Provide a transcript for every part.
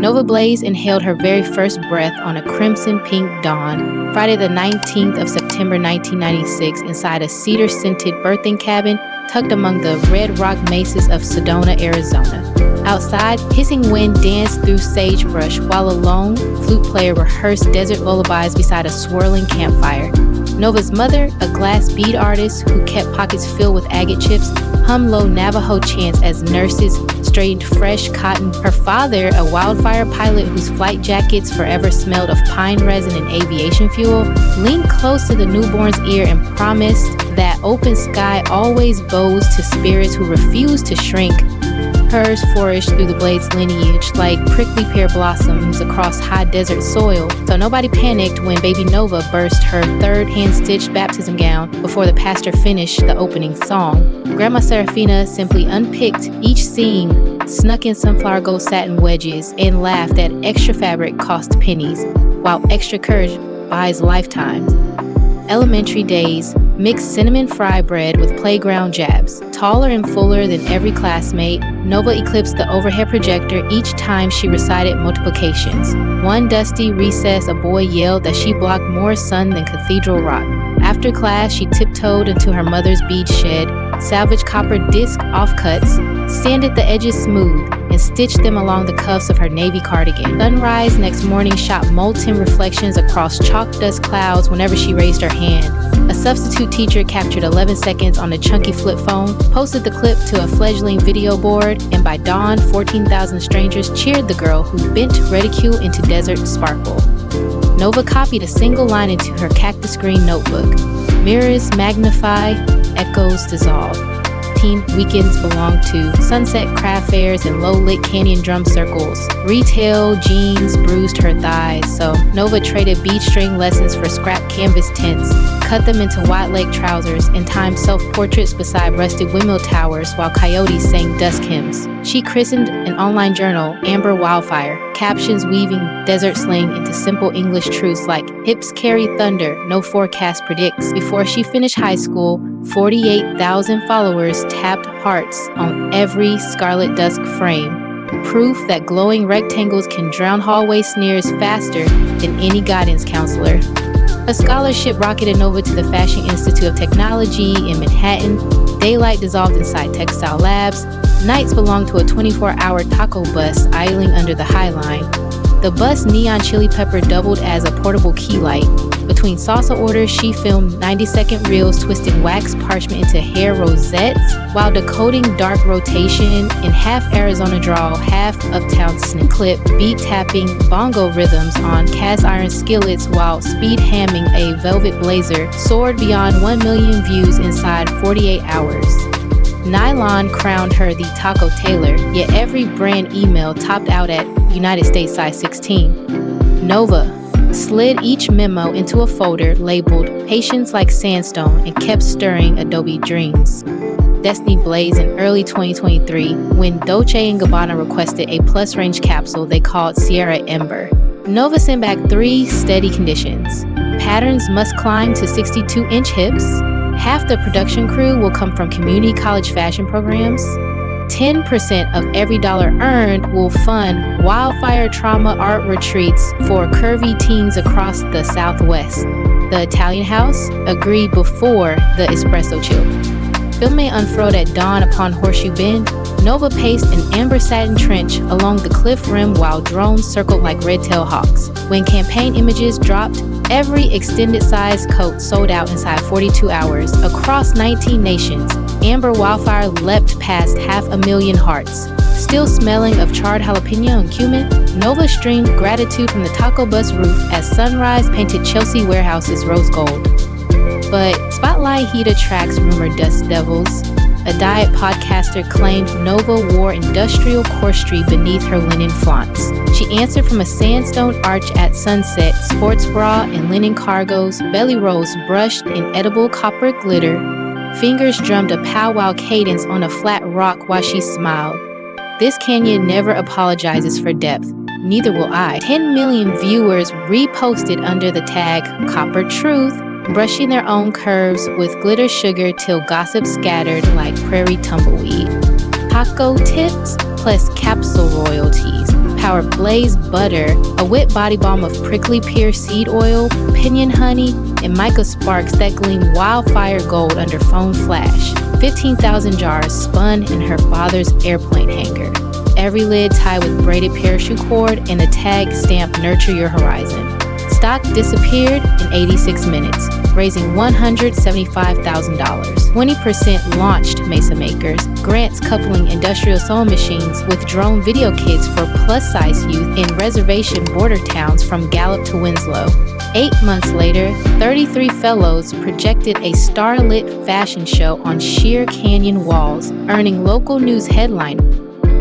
Nova Blaze inhaled her very first breath on a crimson-pink dawn, Friday the 19th of September 1996, inside a cedar-scented birthing cabin tucked among the red rock mesas of Sedona, Arizona. Outside, hissing wind danced through sagebrush, while a lone flute player rehearsed desert lullabies beside a swirling campfire. Nova's mother, a glass bead artist who kept pockets filled with agate chips, hummed low Navajo chants as nurses straightened fresh cotton. Her father, a wildfire pilot whose flight jackets forever smelled of pine resin and aviation fuel, leaned close to the newborn's ear and promised that open sky always bows to spirits who refuse to shrink. Hers flourished through the blade's lineage like prickly pear blossoms across high desert soil, so nobody panicked when baby Nova burst her third hand-stitched baptism gown before the pastor finished the opening song. Grandma Serafina simply unpicked each seam, snuck in sunflower gold satin wedges, and laughed that extra fabric cost pennies, while extra courage buys lifetimes. Elementary days mixed cinnamon fry bread with playground jabs. Taller and fuller than every classmate, Nova eclipsed the overhead projector each time she recited multiplications. One dusty recess, a boy yelled that she blocked more sun than Cathedral Rock. After class, she tiptoed into her mother's bead shed, salvaged copper disc offcuts, sanded the edges smooth, and stitched them along the cuffs of her navy cardigan. Sunrise next morning shot molten reflections across chalk dust clouds whenever she raised her hand. A substitute teacher captured 11 seconds on a chunky flip phone, posted the clip to a fledgling video board, and by dawn, 14,000 strangers cheered the girl who bent ridicule into desert sparkle. Nova copied a single line into her cactus green notebook. Mirrors magnify, echoes dissolve. Teen weekends belong to sunset craft fairs and low-lit canyon drum circles. Retail jeans bruised her thighs, so Nova traded bead string lessons for scrap canvas tents, cut them into wide leg trousers, and timed self-portraits beside rusted windmill towers while coyotes sang dusk hymns. She christened an online journal Amber Wildfire, captions weaving desert slang into simple English truths like hips carry thunder, no forecast predicts. Before she finished high school, 48,000 followers tapped hearts on every scarlet dusk frame, proof that glowing rectangles can drown hallway sneers faster than any guidance counselor. A scholarship rocketed Nova to the Fashion Institute of Technology in Manhattan. Daylight dissolved inside textile labs. Nights belonged to a 24-hour taco bus idling under the High Line. The bus neon chili pepper doubled as a portable key light. Between salsa orders, she filmed 90-second reels twisting wax parchment into hair rosettes while decoding dark rotation in half Arizona drawl, half uptown clip, beat tapping bongo rhythms on cast iron skillets while speed hamming a velvet blazer soared beyond 1 million views inside 48 hours. Nylon crowned her the taco tailor, yet every brand email topped out at United States size 16. Nova slid each memo into a folder labeled Patience Like Sandstone and kept stirring Adobe Dreams. Destiny blazed in early 2023 when Dolce & Gabbana requested a plus range capsule they called Sierra Ember. Nova sent back 3 steady conditions. Patterns must climb to 62-inch hips. Half the production crew will come from community college fashion programs. 10% of every dollar earned will fund wildfire trauma art retreats for curvy teens across the Southwest. The Italian House agreed before the espresso chill. Filming unfurled at dawn upon Horseshoe Bend, Nova paced an amber satin trench along the cliff rim while drones circled like red-tailed hawks. When campaign images dropped, every extended-size coat sold out inside 42 hours. Across 19 nations, Amber Wildfire leapt past 500,000 hearts. Still smelling of charred jalapeno and cumin, Nova streamed gratitude from the taco bus roof as sunrise painted Chelsea warehouses rose gold. But Spotlight Heat attracts rumored dust devils. A diet podcaster claimed Nova wore industrial corsetry beneath her linen flaunts. She answered from a sandstone arch at sunset, sports bra and linen cargos, belly rolls brushed in edible copper glitter. Fingers drummed a powwow cadence on a flat rock while she smiled. This canyon never apologizes for depth. Neither will I. 10 million viewers reposted under the tag Copper Truth, brushing their own curves with glitter sugar till gossip scattered like prairie tumbleweed. Taco tips, plus capsule royalties, power Blaze Butter, a whipped body balm of prickly pear seed oil, pinion honey, and mica sparks that gleam wildfire gold under phone flash. 15,000 jars spun in her father's airplane hangar. Every lid tied with braided parachute cord and a tag stamped Nurture Your Horizon. Stock disappeared in 86 minutes, raising $175,000. 20% launched Mesa Makers, grants coupling industrial sewing machines with drone video kits for plus-size youth in reservation border towns from Gallup to Winslow. 8 months later, 33 fellows projected a starlit fashion show on sheer canyon walls, earning local news headline,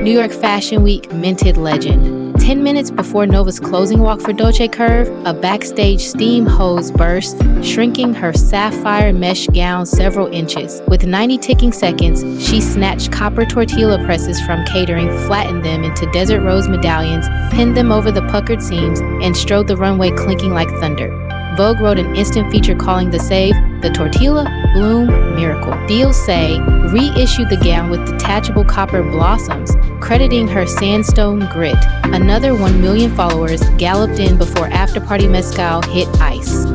New York Fashion Week minted legend. 10 minutes before Nova's closing walk for Dolce Curve, a backstage steam hose burst, shrinking her sapphire mesh gown several inches. With 90 ticking seconds, she snatched copper tortilla presses from catering, flattened them into desert rose medallions, pinned them over the puckered seams, and strode the runway clinking like thunder. Vogue wrote an instant feature calling the save the Tortilla Bloom Miracle. Deals say reissued the gown with detachable copper blossoms, crediting her sandstone grit. Another 1 million followers galloped in before after-party mezcal hit ice.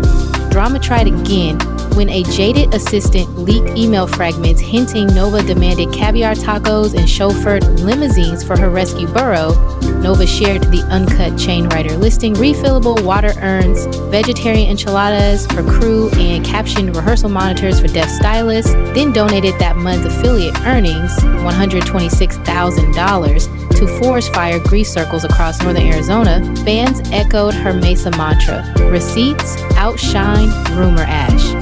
Drama tried again when a jaded assistant leaked email fragments hinting Nova demanded caviar tacos and chauffeured limousines for her rescue burro. Nova shared the uncut chain writer listing refillable water urns, vegetarian enchiladas for crew, and captioned rehearsal monitors for deaf stylists, then donated that month's affiliate earnings, $126,000, to forest fire grease circles across northern Arizona. Fans echoed her Mesa mantra, receipts outshine rumor ash.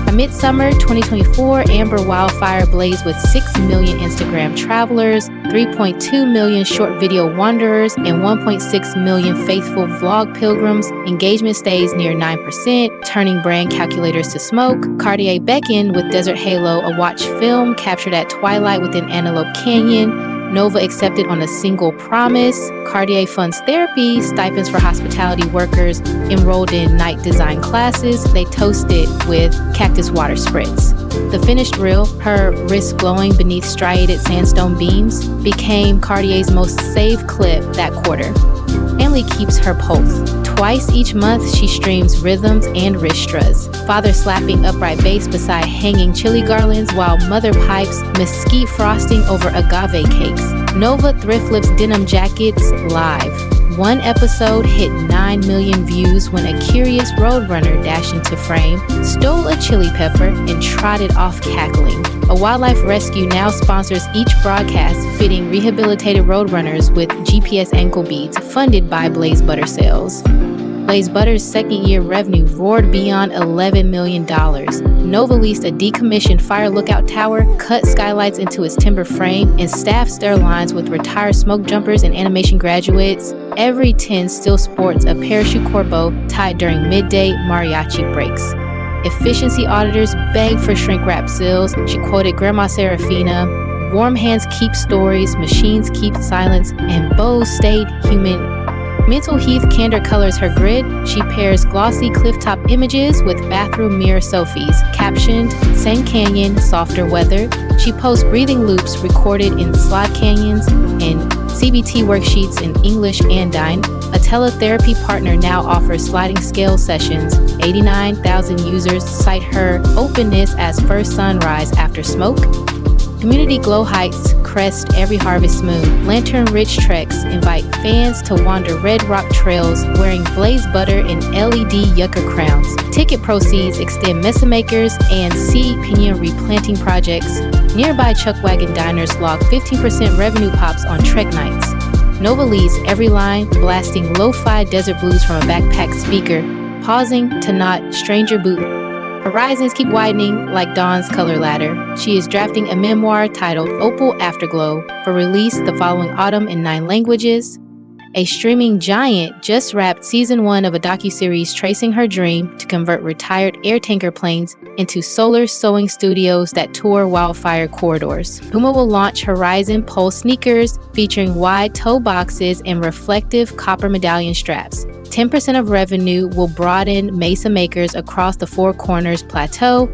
A midsummer 2024 amber wildfire blazed with 6 million Instagram travelers, 3.2 million short video wanderers, and 1.6 million faithful vlog pilgrims. Engagement stays near 9%, turning brand calculators to smoke. Cartier beckoned with Desert Halo, a watch film captured at twilight within Antelope Canyon. Nova accepted on a single promise. Cartier funds therapy, stipends for hospitality workers enrolled in night design classes. They toasted with cactus water spritz. The finished reel, her wrist glowing beneath striated sandstone beams, became Cartier's most saved clip that quarter. Family keeps her pulse. Twice each month, she streams rhythms and wrist strutts. Father slapping upright bass beside hanging chili garlands, while mother pipes mesquite frosting over agave cakes. Nova thrift flips denim jackets live. One episode hit 9 million views when a curious roadrunner dashed into frame, stole a chili pepper, and trotted off cackling. A wildlife rescue now sponsors each broadcast, fitting rehabilitated roadrunners with GPS ankle beads, funded by Blaze Butter sales. Blaze Butter's second-year revenue roared beyond $11 million. Nova leased a decommissioned fire lookout tower, cut skylights into its timber frame, and staffed stair lines with retired smoke jumpers and animation graduates. Every 10 still sports a parachute corbeau tied during midday mariachi breaks. Efficiency auditors begged for shrink-wrap seals. She quoted Grandma Serafina, "Warm hands keep stories, machines keep silence, and bows stayed human." Mental Heath candor colors her grid. She pairs glossy clifftop images with bathroom mirror selfies, captioned, "Same Canyon, softer weather." She posts breathing loops recorded in slot canyons and CBT worksheets in English and Dine. A teletherapy partner now offers sliding scale sessions. 89,000 users cite her openness as first sunrise after smoke. Community glow hikes crest every harvest moon. Lantern-rich treks invite fans to wander red rock trails wearing Blaze Butter and LED yucca crowns. Ticket proceeds extend Mesa Makers and seed pinyon replanting projects. Nearby Chuckwagon diners log 15% revenue pops on trek nights. Nova leads every line, blasting lo-fi desert blues from a backpack speaker, pausing to knot stranger boot. Horizons keep widening like dawn's color ladder. She is drafting a memoir titled Opal Afterglow for release the following autumn in 9 languages. A streaming giant just wrapped season 1 of a docuseries tracing her dream to convert retired air tanker planes into solar sewing studios that tour wildfire corridors. Puma will launch Horizon Pulse sneakers featuring wide toe boxes and reflective copper medallion straps. 10% of revenue will broaden Mesa Makers across the Four Corners Plateau.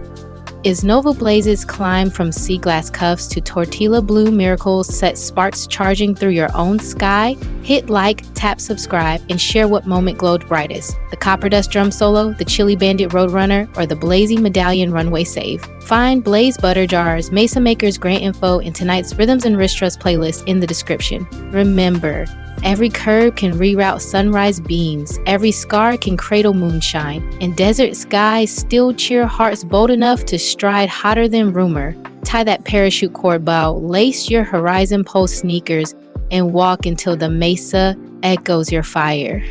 Is Nova Blaze's climb from sea glass cuffs to tortilla blue miracles set sparks charging through your own sky? Hit like, tap subscribe, and share what moment glowed brightest. The Copper Dust drum solo, the Chili Bandit Roadrunner, or the Blazy Medallion Runway Save. Find Blaze Butter Jars, Mesa Maker's grant info, and tonight's Rhythms and Wrist Trust playlist in the description. Remember, every curve can reroute sunrise beams, every scar can cradle moonshine, and desert skies still cheer hearts bold enough to stride hotter than rumor. Tie that parachute cord bow, lace your Horizon Pulse sneakers, and walk until the mesa echoes your fire.